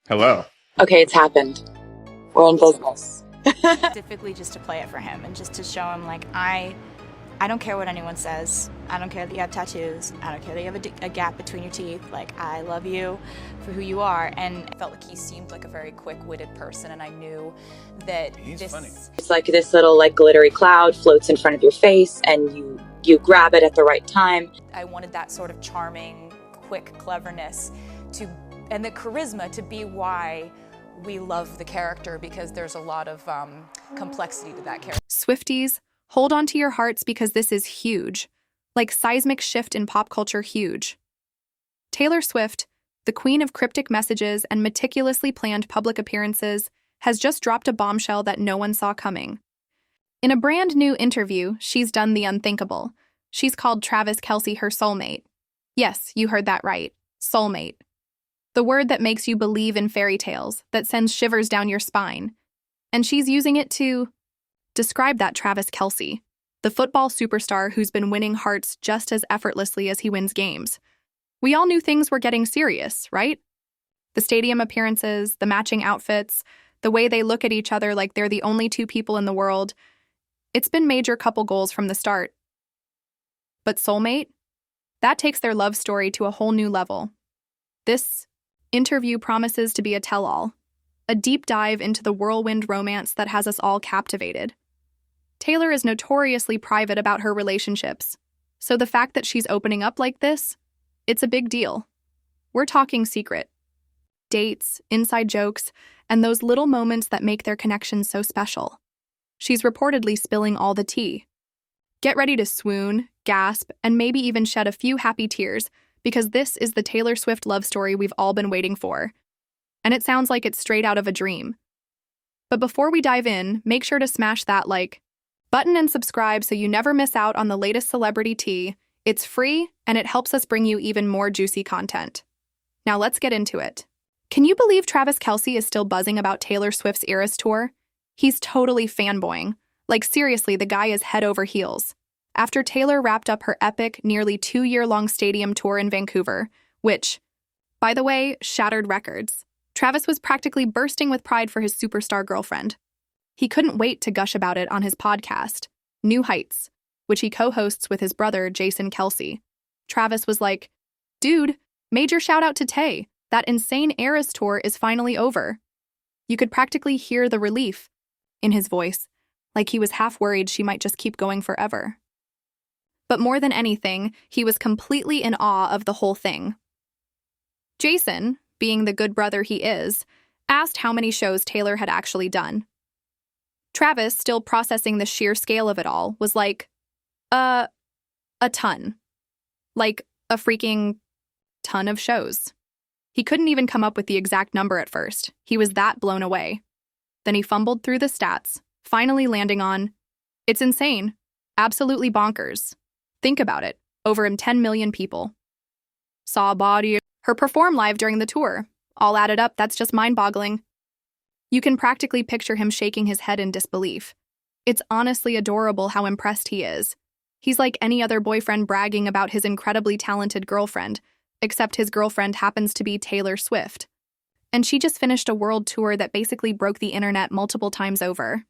Hello. Okay, it's happened. We're in business. Specifically just to play it for him and just to show him, like, I don't care what anyone says. I don't care that you have tattoos. I don't care that you have a gap between your teeth. Like, I love you for who you are. And I felt like he seemed like a very quick-witted person, and I knew that He's funny. It's like this little glittery cloud floats in front of your face, and you grab it at the right time. I wanted that sort of charming, quick cleverness and the charisma to be why we love the character, because there's a lot of complexity to that character. Swifties, hold on to your hearts because this is huge. Like seismic shift in pop culture huge. Taylor Swift, the queen of cryptic messages and meticulously planned public appearances, has just dropped a bombshell that no one saw coming. In a brand new interview, she's done the unthinkable. She's called Travis Kelce her soulmate. Yes, you heard that right. Soulmate. The word that makes you believe in fairy tales, that sends shivers down your spine. And she's using it to describe that Travis Kelce, the football superstar who's been winning hearts just as effortlessly as he wins games. We all knew things were getting serious, right? The stadium appearances, the matching outfits, the way they look at each other like they're the only two people in the world. It's been major couple goals from the start. But soulmate? That takes their love story to a whole new level. This interview promises to be a tell-all, a deep dive into the whirlwind romance that has us all captivated. Taylor is notoriously private about her relationships, so the fact that she's opening up like this, it's a big deal. We're talking secret. Dates, inside jokes, and those little moments that make their connection so special. She's reportedly spilling all the tea. Get ready to swoon, gasp, and maybe even shed a few happy tears, because this is the Taylor Swift love story we've all been waiting for. And it sounds like it's straight out of a dream. But before we dive in, make sure to smash that like button and subscribe so you never miss out on the latest celebrity tea. It's free, and it helps us bring you even more juicy content. Now let's get into it. Can you believe Travis Kelce is still buzzing about Taylor Swift's Eras Tour? He's totally fanboying. Like seriously, the guy is head over heels. After Taylor wrapped up her epic, nearly 2-year-long stadium tour in Vancouver, which, by the way, shattered records, Travis was practically bursting with pride for his superstar girlfriend. He couldn't wait to gush about it on his podcast, New Heights, which he co-hosts with his brother, Jason Kelce. Travis was like, "Dude, major shout out to Tay. That insane Eras tour is finally over." You could practically hear the relief in his voice, like he was half worried she might just keep going forever. But more than anything, he was completely in awe of the whole thing. Jason, being the good brother he is, asked how many shows Taylor had actually done. Travis, still processing the sheer scale of it all, was like, a ton. Like, a freaking ton of shows. He couldn't even come up with the exact number at first. He was that blown away. Then he fumbled through the stats, finally landing on, "It's insane. Absolutely bonkers. Think about it. Over 10 million people saw Body her perform live during the tour. All added up, that's just mind-boggling." You can practically picture him shaking his head in disbelief. It's honestly adorable how impressed he is. He's like any other boyfriend bragging about his incredibly talented girlfriend, except his girlfriend happens to be Taylor Swift. And she just finished a world tour that basically broke the internet multiple times over.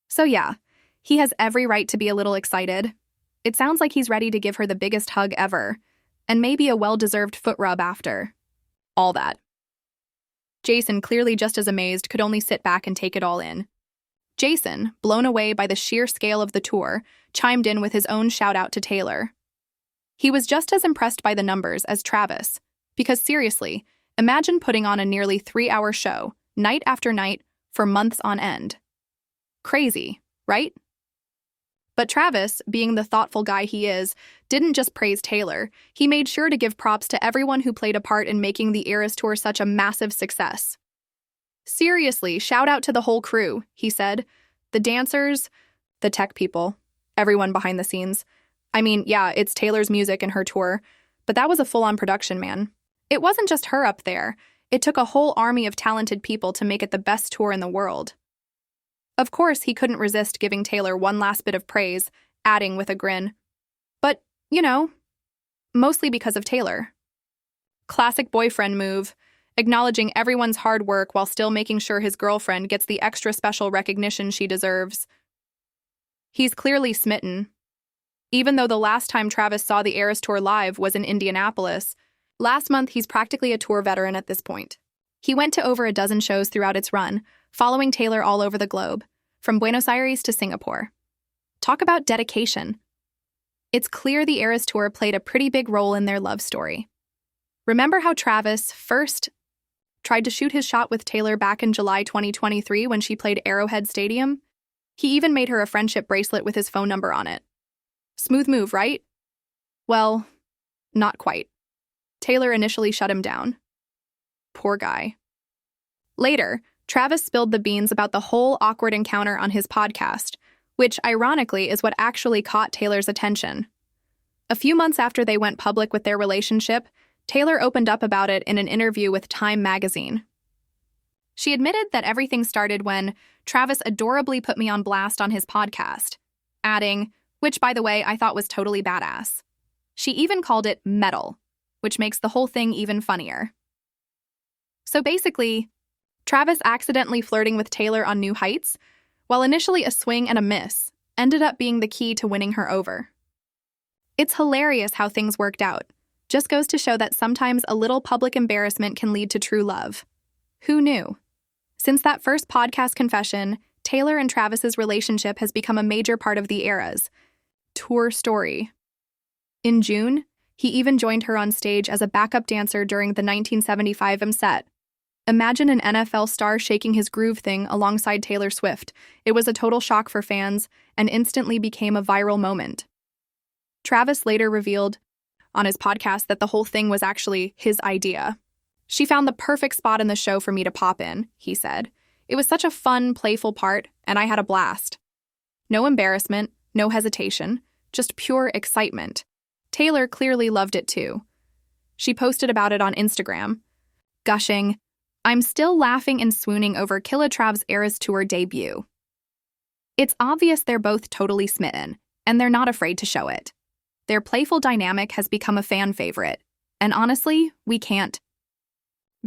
So yeah, he has every right to be a little excited. It sounds like he's ready to give her the biggest hug ever, and maybe a well-deserved foot rub after. All that. Jason, clearly just as amazed, could only sit back and take it all in. Jason, blown away by the sheer scale of the tour, chimed in with his own shout-out to Taylor. He was just as impressed by the numbers as Travis, because seriously, imagine putting on a nearly 3-hour show, night after night, for months on end. Crazy, right? But Travis, being the thoughtful guy he is, didn't just praise Taylor. He made sure to give props to everyone who played a part in making the Eras Tour such a massive success. "Seriously, shout out to the whole crew," he said. "The dancers, the tech people, everyone behind the scenes. I mean, yeah, it's Taylor's music and her tour, but that was a full-on production, man. It wasn't just her up there. It took a whole army of talented people to make it the best tour in the world." Of course, he couldn't resist giving Taylor one last bit of praise, adding with a grin, "But, you know, mostly because of Taylor." Classic boyfriend move. acknowledging everyone's hard work while still making sure his girlfriend gets the extra special recognition she deserves. He's clearly smitten. Even though the last time Travis saw the Eras Tour live was in Indianapolis, last month he's practically a tour veteran at this point. He went to over a dozen shows throughout its run, following Taylor all over the globe, from Buenos Aires to Singapore. Talk about dedication. It's clear the Eras Tour played a pretty big role in their love story. Remember how Travis first tried to shoot his shot with Taylor back in July 2023 when she played Arrowhead Stadium? He even made her a friendship bracelet with his phone number on it. Smooth move, right? Well, not quite. Taylor initially shut him down. Poor guy. Later, Travis spilled the beans about the whole awkward encounter on his podcast, which ironically is what actually caught Taylor's attention. A few months after they went public with their relationship, Taylor opened up about it in an interview with Time magazine. She admitted that everything started when Travis adorably put me on blast on his podcast, adding, which by the way I thought was totally badass. She even called it metal, which makes the whole thing even funnier. So basically, Travis accidentally flirting with Taylor on new heights, while initially a swing and a miss, ended up being the key to winning her over. It's hilarious how things worked out. Just goes to show that sometimes a little public embarrassment can lead to true love. Who knew? Since that first podcast confession, Taylor and Travis's relationship has become a major part of the Eras tour story. In June, he even joined her on stage as a backup dancer during the 1975 set. Imagine an NFL star shaking his groove thing alongside Taylor Swift. It was a total shock for fans and instantly became a viral moment. Travis later revealed on his podcast that the whole thing was actually his idea. She found the perfect spot in the show for me to pop in, he said. It was such a fun, playful part, and I had a blast. No embarrassment, no hesitation, just pure excitement. Taylor clearly loved it too. She posted about it on Instagram, gushing, "I'm still laughing and swooning over Killa Trav's Eras Tour debut." It's obvious they're both totally smitten, and they're not afraid to show it. Their playful dynamic has become a fan favorite, and honestly, we can't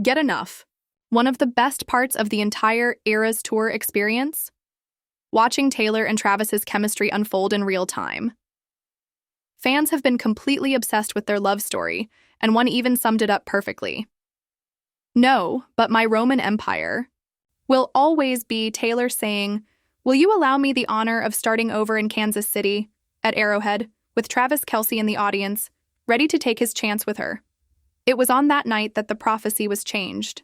get enough. One of the best parts of the entire Eras Tour experience? Watching Taylor and Travis's chemistry unfold in real time. Fans have been completely obsessed with their love story, and one even summed it up perfectly. "No, but my Roman Empire will always be Taylor saying, 'Will you allow me the honor of starting over in Kansas City, at Arrowhead, with Travis Kelce in the audience, ready to take his chance with her?'" It was on that night that the prophecy was changed.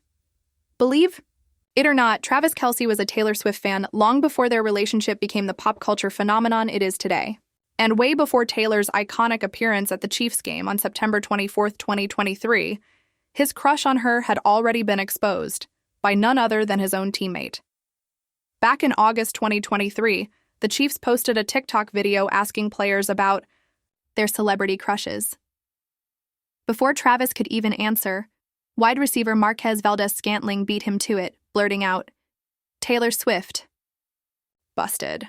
Believe it or not, Travis Kelce was a Taylor Swift fan long before their relationship became the pop culture phenomenon it is today, and way before Taylor's iconic appearance at the Chiefs game on September 24th, 2023, his crush on her had already been exposed by none other than his own teammate. Back in August 2023, the Chiefs posted a TikTok video asking players about their celebrity crushes. Before Travis could even answer, wide receiver Marquez Valdez-Scantling beat him to it, blurting out, "Taylor Swift." Busted.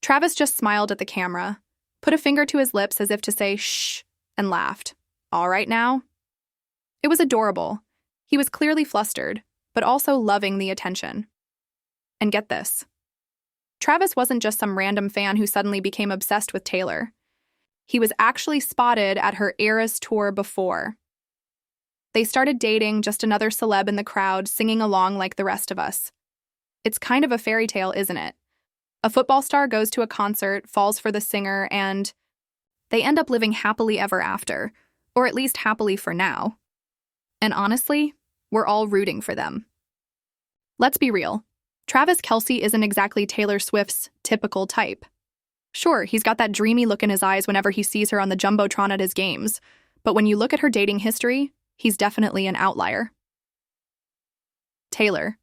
Travis just smiled at the camera, put a finger to his lips as if to say shh, and laughed. "All right now?" It was adorable. He was clearly flustered, but also loving the attention. And get this. Travis wasn't just some random fan who suddenly became obsessed with Taylor. He was actually spotted at her Eras Tour before. They started dating, just another celeb in the crowd, singing along like the rest of us. It's kind of a fairy tale, isn't it? A football star goes to a concert, falls for the singer, and they end up living happily ever after, or at least happily for now. And honestly, we're all rooting for them. Let's be real. Travis Kelce isn't exactly Taylor Swift's typical type. Sure, he's got that dreamy look in his eyes whenever he sees her on the Jumbotron at his games, but when you look at her dating history, he's definitely an outlier. Taylor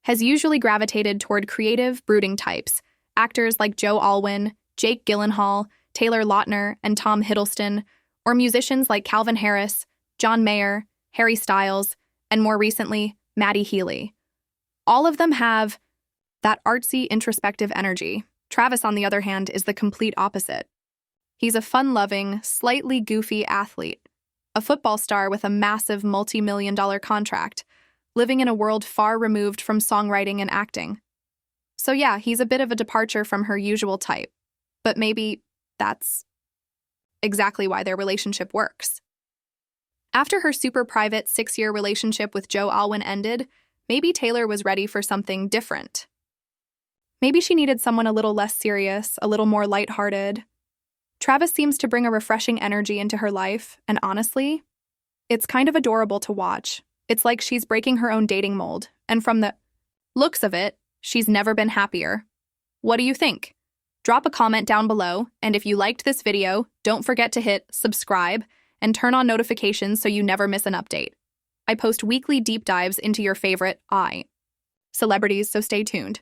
has usually gravitated toward creative, brooding types, actors like Joe Alwyn, Jake Gyllenhaal, Taylor Lautner, and Tom Hiddleston, or musicians like Calvin Harris, John Mayer, Harry Styles, and more recently, Maddie Healy. All of them have that artsy, introspective energy. Travis, on the other hand, is the complete opposite. He's a fun-loving, slightly goofy athlete, a football star with a massive multi-million-dollar contract, living in a world far removed from songwriting and acting. So yeah, he's a bit of a departure from her usual type, but maybe that's exactly why their relationship works. After her super private 6-year relationship with Joe Alwyn ended, maybe Taylor was ready for something different. Maybe she needed someone a little less serious, a little more lighthearted. Travis seems to bring a refreshing energy into her life, and honestly, it's kind of adorable to watch. It's like she's breaking her own dating mold, and from the looks of it, she's never been happier. What do you think? Drop a comment down below, and if you liked this video, don't forget to hit subscribe and turn on notifications so you never miss an update. I post weekly deep dives into your favorite celebrities, so stay tuned.